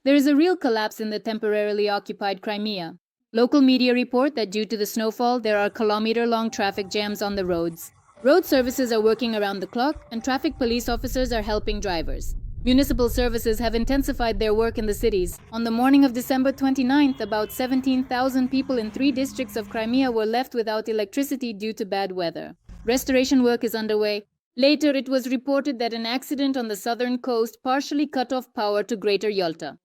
There is a real collapse in the temporarily occupied Crimea. Local media report that due to the snowfall, there are kilometer-long traffic jams on the roads. Road services are working around the clock, and traffic police officers are helping drivers. Municipal services have intensified their work in the cities. On the morning of December 29th, about 17,000 people in 3 districts of Crimea were left without electricity due to bad weather. Restoration work is underway. Later, it was reported that an accident on the southern coast partially cut off power to Greater Yalta.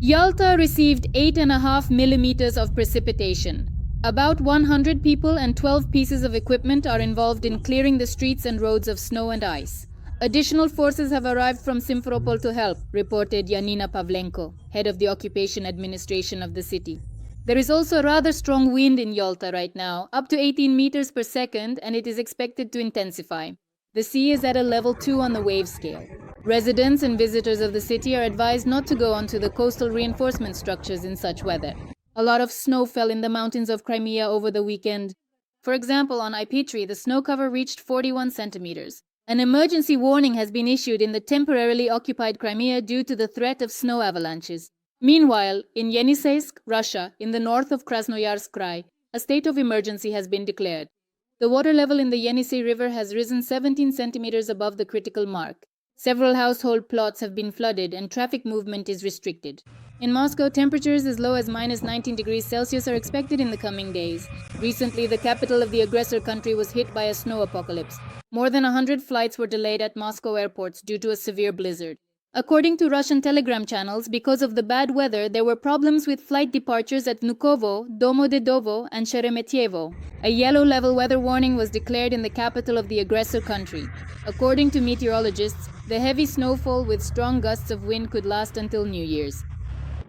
Yalta received 8.5 millimeters of precipitation. About 100 people and 12 pieces of equipment are involved in clearing the streets and roads of snow and ice. Additional forces have arrived from Simferopol to help, reported Yanina Pavlenko, head of the occupation administration of the city. There is also a rather strong wind in Yalta right now, up to 18 meters per second, and it is expected to intensify. The sea is at a level 2 on the wave scale. Residents and visitors of the city are advised not to go onto the coastal reinforcement structures in such weather. A lot of snow fell in the mountains of Crimea over the weekend. For example, on Ipitri, the snow cover reached 41 centimeters. An emergency warning has been issued in the temporarily occupied Crimea due to the threat of snow avalanches. Meanwhile, in Yeniseisk, Russia, in the north of Krasnoyarsk Krai, a state of emergency has been declared. The water level in the Yenisei River has risen 17 centimeters above the critical mark. Several household plots have been flooded and traffic movement is restricted. In Moscow, temperatures as low as minus 19 degrees Celsius are expected in the coming days. Recently, the capital of the aggressor country was hit by a snow apocalypse. More than 100 flights were delayed at Moscow airports due to a severe blizzard. According to Russian telegram channels, because of the bad weather, there were problems with flight departures at Vnukovo, Domodedovo, and Sheremetyevo. A yellow-level weather warning was declared in the capital of the aggressor country. According to meteorologists, the heavy snowfall with strong gusts of wind could last until New Year's.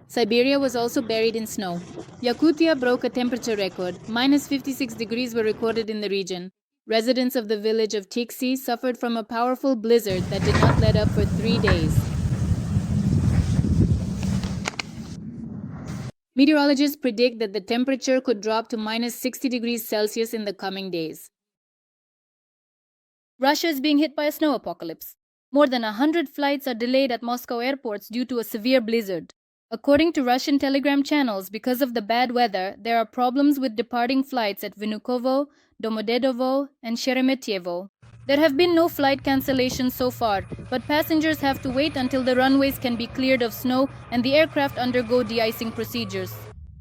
Siberia was also buried in snow. Yakutia broke a temperature record. Minus 56 degrees were recorded in the region. Residents of the village of Tiksi suffered from a powerful blizzard that did not let up for 3 days. Meteorologists predict that the temperature could drop to minus 60 degrees Celsius in the coming days. Russia is being hit by a snow apocalypse. More than 100 flights are delayed at Moscow airports due to a severe blizzard. According to Russian telegram channels, because of the bad weather, there are problems with departing flights at Vnukovo, Domodedovo, and Sheremetyevo. There have been no flight cancellations so far, but passengers have to wait until the runways can be cleared of snow and the aircraft undergo de-icing procedures.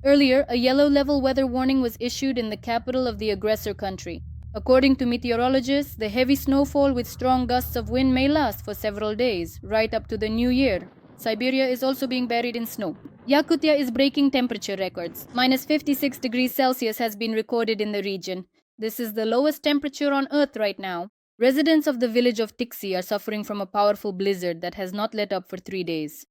Earlier, a yellow-level weather warning was issued in the capital of the aggressor country. According to meteorologists, the heavy snowfall with strong gusts of wind may last for several days, right up to the new year. Siberia is also being buried in snow. Yakutia is breaking temperature records. Minus 56 degrees Celsius has been recorded in the region. This is the lowest temperature on Earth right now. Residents of the village of Tiksi are suffering from a powerful blizzard that has not let up for 3 days.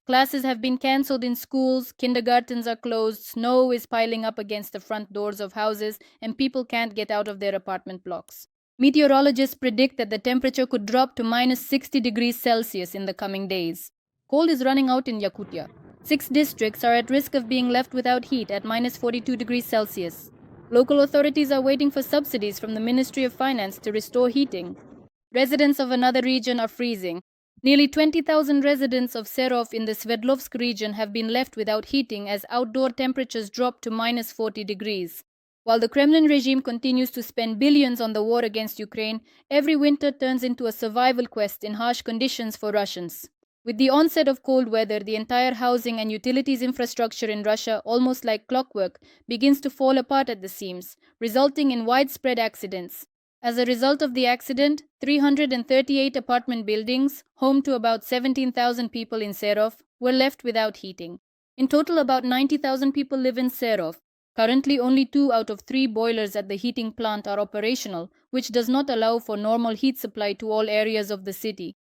Classes have been cancelled in schools, kindergartens are closed, snow is piling up against the front doors of houses, and people can't get out of their apartment blocks. Meteorologists predict that the temperature could drop to minus 60 degrees Celsius in the coming days. Coal is running out in Yakutia. 6 districts are at risk of being left without heat at minus 42 degrees Celsius. Local authorities are waiting for subsidies from the Ministry of Finance to restore heating. Residents of another region are freezing. Nearly 20,000 residents of Serov in the Sverdlovsk region have been left without heating as outdoor temperatures drop to minus 40 degrees. While the Kremlin regime continues to spend billions on the war against Ukraine, every winter turns into a survival quest in harsh conditions for Russians. With the onset of cold weather, the entire housing and utilities infrastructure in Russia, almost like clockwork, begins to fall apart at the seams, resulting in widespread accidents. As a result of the accident, 338 apartment buildings, home to about 17,000 people in Serov, were left without heating. In total, about 90,000 people live in Serov. Currently, only 2 out of 3 boilers at the heating plant are operational, which does not allow for normal heat supply to all areas of the city.